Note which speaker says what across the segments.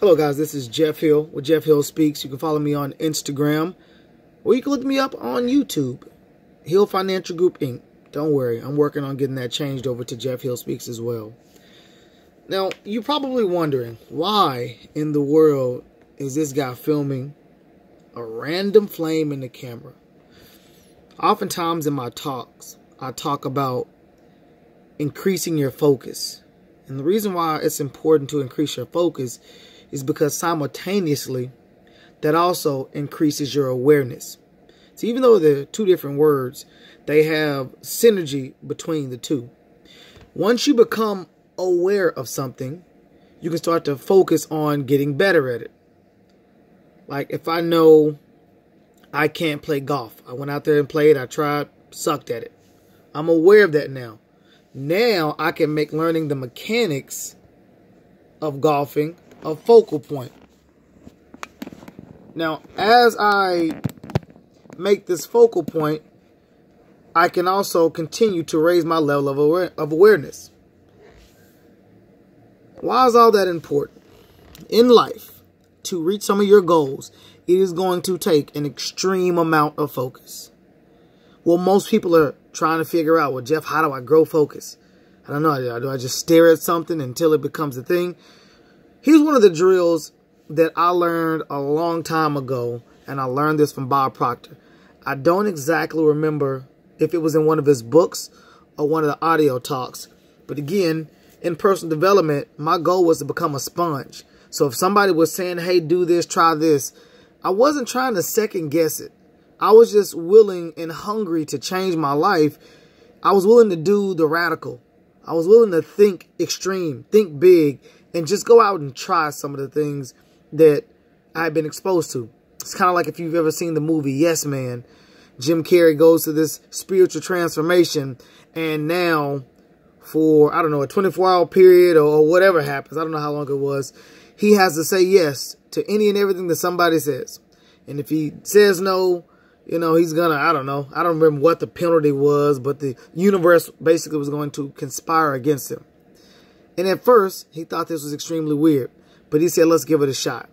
Speaker 1: Hello guys, this is Jeff Hill with Jeff Hill Speaks. You can follow me on Instagram or you can look me up on YouTube. Hill Financial Group Inc. Don't worry, I'm working on getting that changed over to Jeff Hill Speaks as well. Now, you're probably wondering, why in the world is this guy filming a random flame in the camera? Oftentimes in my talks, I talk about increasing your focus. And the reason why it's important to increase your focus is because simultaneously, that also increases your awareness. So even though they're two different words, they have synergy between the two. Once you become aware of something, you can start to focus on getting better at it. Like if I know I can't play golf, I went out there and played, I tried, sucked at it. I'm aware of that now. Now I can make learning the mechanics of golfing a focal point. Now, as I make this focal point, I can also continue to raise my level of awareness. Why is all that important? In life, to reach some of your goals, it is going to take an extreme amount of focus. Well, most people are trying to figure out, well, Jeff, how do I grow focus? I don't know. Do I just stare at something until it becomes a thing? Here's one of the drills that I learned a long time ago, and I learned this from Bob Proctor. I don't exactly remember if it was in one of his books or one of the audio talks. But again, in personal development, my goal was to become a sponge. So if somebody was saying, hey, do this, try this, I wasn't trying to second guess it. I was just willing and hungry to change my life. I was willing to do the radical. I was willing to think extreme, think big, and just go out and try some of the things that I've been exposed to. It's kind of like if you've ever seen the movie Yes Man. Jim Carrey goes to this spiritual transformation, and now for, I don't know, a 24-hour period or whatever happens, I don't know how long it was, he has to say yes to any and everything that somebody says. And if he says no, you know, he's gonna, I don't know, I don't remember what the penalty was, but the universe basically was going to conspire against him. And at first, he thought this was extremely weird, but he said, let's give it a shot.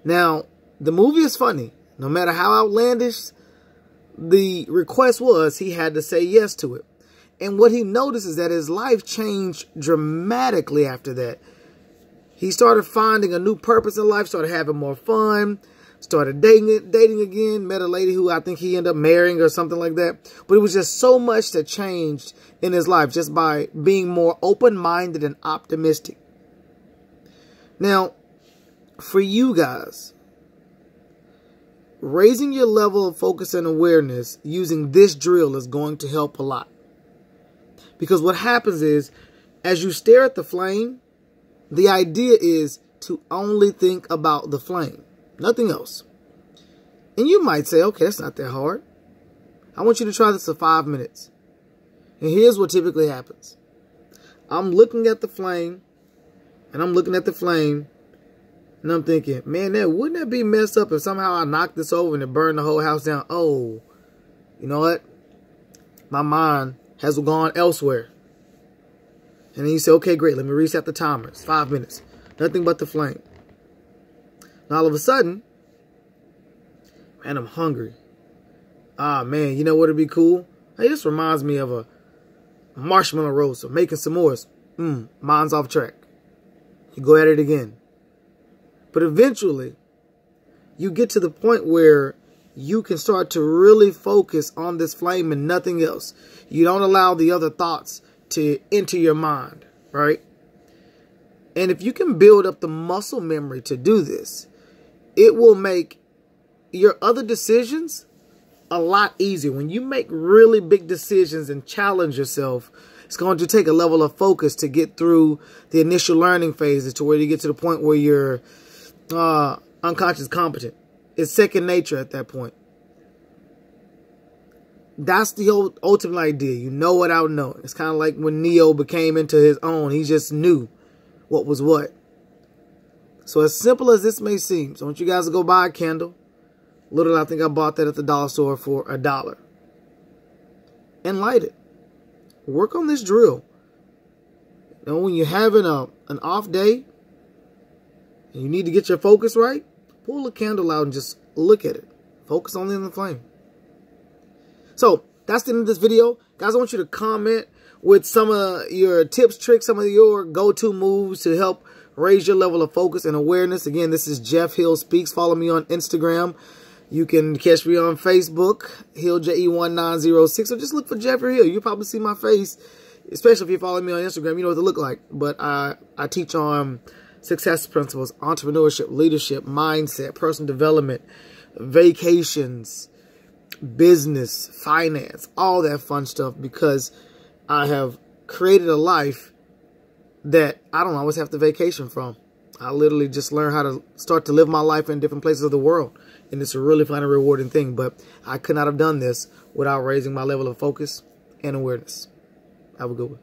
Speaker 1: Now, the movie is funny. No matter how outlandish the request was, he had to say yes to it. And what he noticed is that his life changed dramatically after that. He started finding a new purpose in life, started having more fun, started dating again, met a lady who I think he ended up marrying or something like that. But it was just so much that changed in his life just by being more open-minded and optimistic. Now, for you guys, raising your level of focus and awareness using this drill is going to help a lot. Because what happens is, as you stare at the flame, the idea is to only think about the flame. Nothing else. And you might say, okay, that's not that hard. I want you to try this for 5 minutes. And here's what typically happens. I'm looking at the flame, and I'm looking at the flame, and I'm thinking, man, wouldn't that be messed up if somehow I knocked this over and it burned the whole house down? Oh, you know what? My mind has gone elsewhere. And then you say, okay, great, let me reset the timer. It's 5 minutes. Nothing but the flame. And all of a sudden, man, I'm hungry. Ah, man, you know what would be cool? Hey, this reminds me of a marshmallow roast or making s'mores. Mine's off track. You go at it again. But eventually, you get to the point where you can start to really focus on this flame and nothing else. You don't allow the other thoughts to enter your mind, right? And if you can build up the muscle memory to do this, it will make your other decisions a lot easier. When you make really big decisions and challenge yourself, it's going to take a level of focus to get through the initial learning phases to where you get to the point where you're unconscious competent. It's second nature at that point. That's the whole ultimate idea. You know without knowing. It's kind of like when Neo became into his own. He just knew what was what. So as simple as this may seem, so I want you guys to go buy a candle. Literally, I think I bought that at the dollar store for $1. And light it. Work on this drill. You know, when you're having an off day, and you need to get your focus right, pull a candle out and just look at it. Focus only on the flame. So that's the end of this video. Guys, I want you to comment with some of your tips, tricks, some of your go-to moves to help raise your level of focus and awareness. Again, this is Jeff Hill Speaks. Follow me on Instagram. You can catch me on Facebook, HillJE1906, or just look for Jeffrey Hill. You'll probably see my face, especially if you follow me on Instagram. You know what to look like. But I teach on success principles, entrepreneurship, leadership, mindset, personal development, vacations, business, finance, all that fun stuff, because I have created a life that I don't always have to vacation from. I literally just learned how to start to live my life in different places of the world. And it's a really fun and rewarding thing. But I could not have done this without raising my level of focus and awareness. Have a good one.